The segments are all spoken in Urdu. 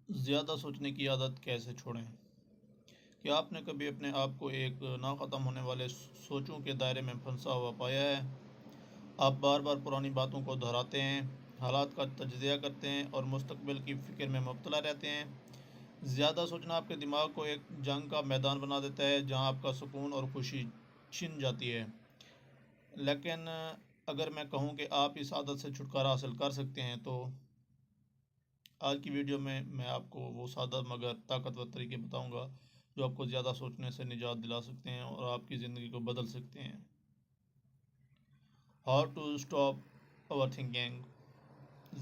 زیادہ سوچنے کی عادت کیسے چھوڑیں؟ کیا آپ نے کبھی اپنے آپ کو ایک نہ ختم ہونے والے سوچوں کے دائرے میں پھنسا ہوا پایا ہے؟ آپ بار بار پرانی باتوں کو دہراتے ہیں، حالات کا تجزیہ کرتے ہیں اور مستقبل کی فکر میں مبتلا رہتے ہیں۔ زیادہ سوچنا آپ کے دماغ کو ایک جنگ کا میدان بنا دیتا ہے جہاں آپ کا سکون اور خوشی چھن جاتی ہے۔ لیکن اگر میں کہوں کہ آپ اس عادت سے چھٹکارا حاصل کر سکتے ہیں تو آج کی ویڈیو میں آپ کو وہ سادہ مگر طاقتور طریقے بتاؤں گا جو آپ کو زیادہ سوچنے سے نجات دلا سکتے ہیں اور آپ کی زندگی کو بدل سکتے ہیں۔ How to stop over thinking.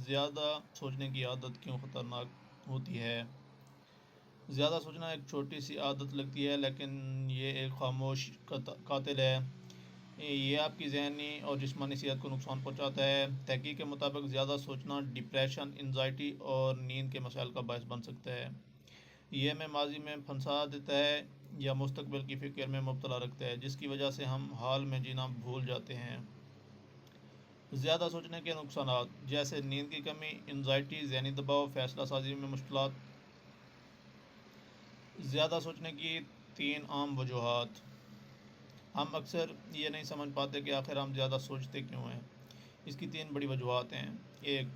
زیادہ سوچنے کی عادت کیوں خطرناک ہوتی ہے؟ زیادہ سوچنا ایک چھوٹی سی عادت لگتی ہے لیکن یہ ایک خاموش قاتل ہے۔ یہ آپ کی ذہنی اور جسمانی صحت کو نقصان پہنچاتا ہے۔ تحقیق کے مطابق زیادہ سوچنا ڈپریشن، انزائٹی اور نیند کے مسائل کا باعث بن سکتا ہے۔ یہ ہمیں ماضی میں پھنسا دیتا ہے یا مستقبل کی فکر میں مبتلا رکھتا ہے جس کی وجہ سے ہم حال میں جینا بھول جاتے ہیں۔ زیادہ سوچنے کے نقصانات جیسے نیند کی کمی، انزائٹی، ذہنی دباؤ، فیصلہ سازی میں مشکلات۔ زیادہ سوچنے کی 3 عام وجوہات۔ ہم اکثر یہ نہیں سمجھ پاتے کہ آخر ہم زیادہ سوچتے کیوں ہیں۔ اس کی 3 بڑی وجوہات ہیں۔ 1،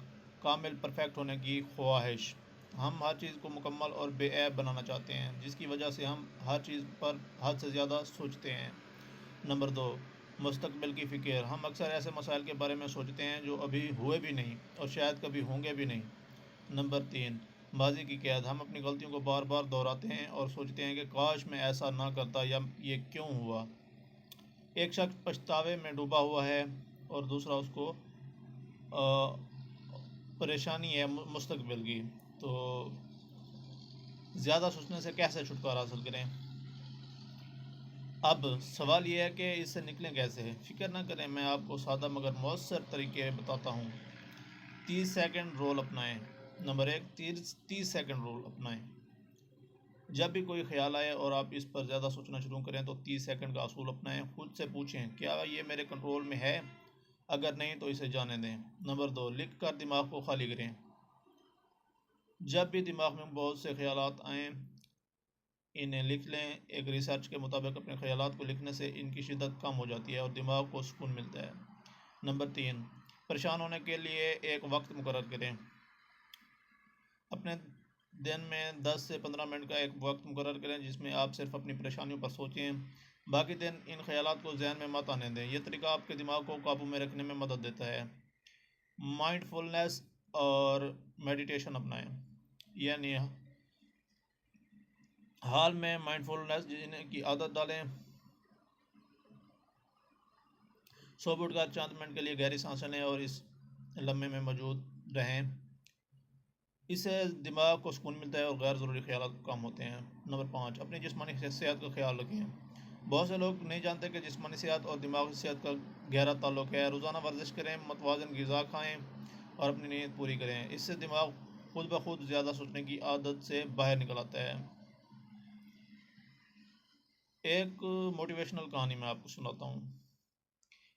کامل پرفیکٹ ہونے کی خواہش۔ ہم ہر چیز کو مکمل اور بے عیب بنانا چاہتے ہیں جس کی وجہ سے ہم ہر چیز پر حد سے زیادہ سوچتے ہیں۔ نمبر 2، مستقبل کی فکر۔ ہم اکثر ایسے مسائل کے بارے میں سوچتے ہیں جو ابھی ہوئے بھی نہیں اور شاید کبھی ہوں گے بھی نہیں۔ نمبر 3، ماضی کی قید۔ ہم اپنی غلطیوں کو بار بار دہراتے ہیں اور سوچتے ہیں کہ کاش میں ایسا نہ کرتا یا یہ کیوں ہوا۔ ایک شخص پچھتاوے میں ڈوبا ہوا ہے اور دوسرا اس کو پریشانی ہے مستقبل کی۔ تو زیادہ سوچنے سے کیسے چھٹکارا حاصل کریں؟ اب سوال یہ ہے کہ اس سے نکلیں کیسے؟ فکر نہ کریں، میں آپ کو سادہ مگر مؤثر طریقے بتاتا ہوں۔ 30 سیکنڈ رول اپنائیں۔ نمبر 1، 30 سیکنڈ رول اپنائیں۔ جب بھی کوئی خیال آئے اور آپ اس پر زیادہ سوچنا شروع کریں تو 30 سیکنڈ کا اصول اپنائیں۔ خود سے پوچھیں، کیا یہ میرے کنٹرول میں ہے؟ اگر نہیں تو اسے جانے دیں۔ نمبر 2، لکھ کر دماغ کو خالی کریں۔ جب بھی دماغ میں بہت سے خیالات آئیں انہیں لکھ لیں۔ ایک ریسرچ کے مطابق اپنے خیالات کو لکھنے سے ان کی شدت کم ہو جاتی ہے اور دماغ کو سکون ملتا ہے۔ نمبر 3، پریشان ہونے کے لیے ایک وقت مقرر کریں۔ اپنے دن میں 10 سے 15 منٹ کا ایک وقت مقرر کریں جس میں آپ صرف اپنی پریشانیوں پر سوچیں۔ باقی دن ان خیالات کو ذہن میں مت آنے دیں۔ یہ طریقہ آپ کے دماغ کو قابو میں رکھنے میں مدد دیتا ہے۔ مائنڈ فلنس اور میڈیٹیشن اپنائیں، یعنی حال میں مائنڈ فلنس جینے کی عادت ڈالیں۔ صبح اٹھ کر چند منٹ کے لیے گہری سانسیں لیں اور اس لمحے میں موجود رہیں۔ اس سے دماغ کو سکون ملتا ہے اور غیر ضروری خیالات کم ہوتے ہیں۔ نمبر 5، اپنی جسمانی صحت کا خیال رکھیں۔ بہت سے لوگ نہیں جانتے کہ جسمانی صحت اور دماغی صحت کا گہرا تعلق ہے۔ روزانہ ورزش کریں، متوازن غذا کھائیں اور اپنی نیند پوری کریں۔ اس سے دماغ خود بخود زیادہ سوچنے کی عادت سے باہر نکل آتا ہے۔ ایک موٹیویشنل کہانی میں آپ کو سناتا ہوں۔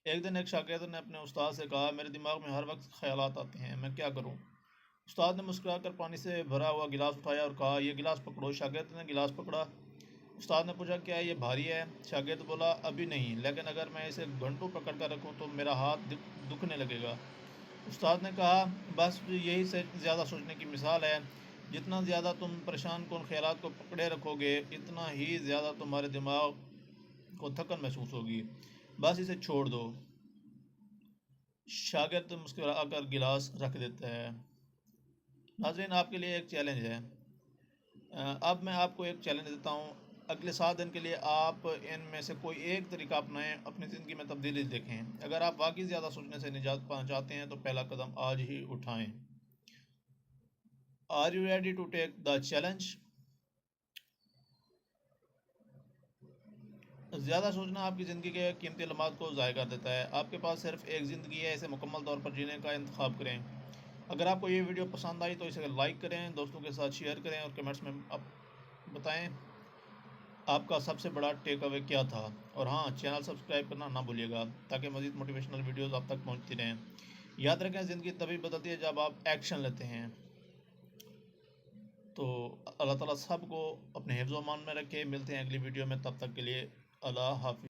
ایک دن ایک شاگرد نے اپنے استاد سے کہا، میرے دماغ میں ہر وقت خیالات آتے ہیں، میں کیا کروں؟ استاد نے مسکرا کر پانی سے بھرا ہوا گلاس اٹھایا اور کہا، یہ گلاس پکڑو۔ شاگرد نے گلاس پکڑا۔ استاد نے پوچھا، کیا یہ بھاری ہے؟ شاگرد بولا، ابھی نہیں، لیکن اگر میں اسے گھنٹوں پکڑ کر رکھوں تو میرا ہاتھ دکھنے لگے گا۔ استاد نے کہا، بس یہی سے زیادہ سوچنے کی مثال ہے۔ جتنا زیادہ تم پریشان کن خیالات کو پکڑے رکھو گے اتنا ہی زیادہ تمہارے دماغ کو تھکن محسوس ہوگی۔ بس اسے چھوڑ دو۔ شاگرد مسکرا کر گلاس رکھ دیتا ہے۔ ناظرین، آپ کے لیے ایک چیلنج ہے۔ اب میں آپ کو ایک چیلنج دیتا ہوں۔ اگلے 7 دن کے لیے آپ ان میں سے کوئی ایک طریقہ اپنائیں، اپنی زندگی میں تبدیلی دیکھیں۔ اگر آپ واقعی زیادہ سوچنے سے نجات پانا چاہتے ہیں تو پہلا قدم آج ہی اٹھائیں۔ Are you ready to take the challenge? زیادہ سوچنا آپ کی زندگی کے قیمتی لمحات کو ضائع کر دیتا ہے۔ آپ کے پاس صرف ایک زندگی ہے، اسے مکمل طور پر جینے کا انتخاب کریں۔ اگر آپ کو یہ ویڈیو پسند آئی تو اسے لائک کریں، دوستوں کے ساتھ شیئر کریں اور کمنٹس میں بتائیں آپ کا سب سے بڑا ٹیک اوے کیا تھا۔ اور ہاں، چینل سبسکرائب کرنا نہ بھولیے گا تاکہ مزید موٹیویشنل ویڈیوز آپ تک پہنچتی رہیں۔ یاد رکھیں، زندگی تبھی بدلتی ہے جب آپ ایکشن لیتے ہیں۔ تو اللہ تعالیٰ سب کو اپنے حفظ و امان میں رکھے. ملتے ہیں اگلی ویڈیو میں، تب تک کے لیے اللہ حافظ.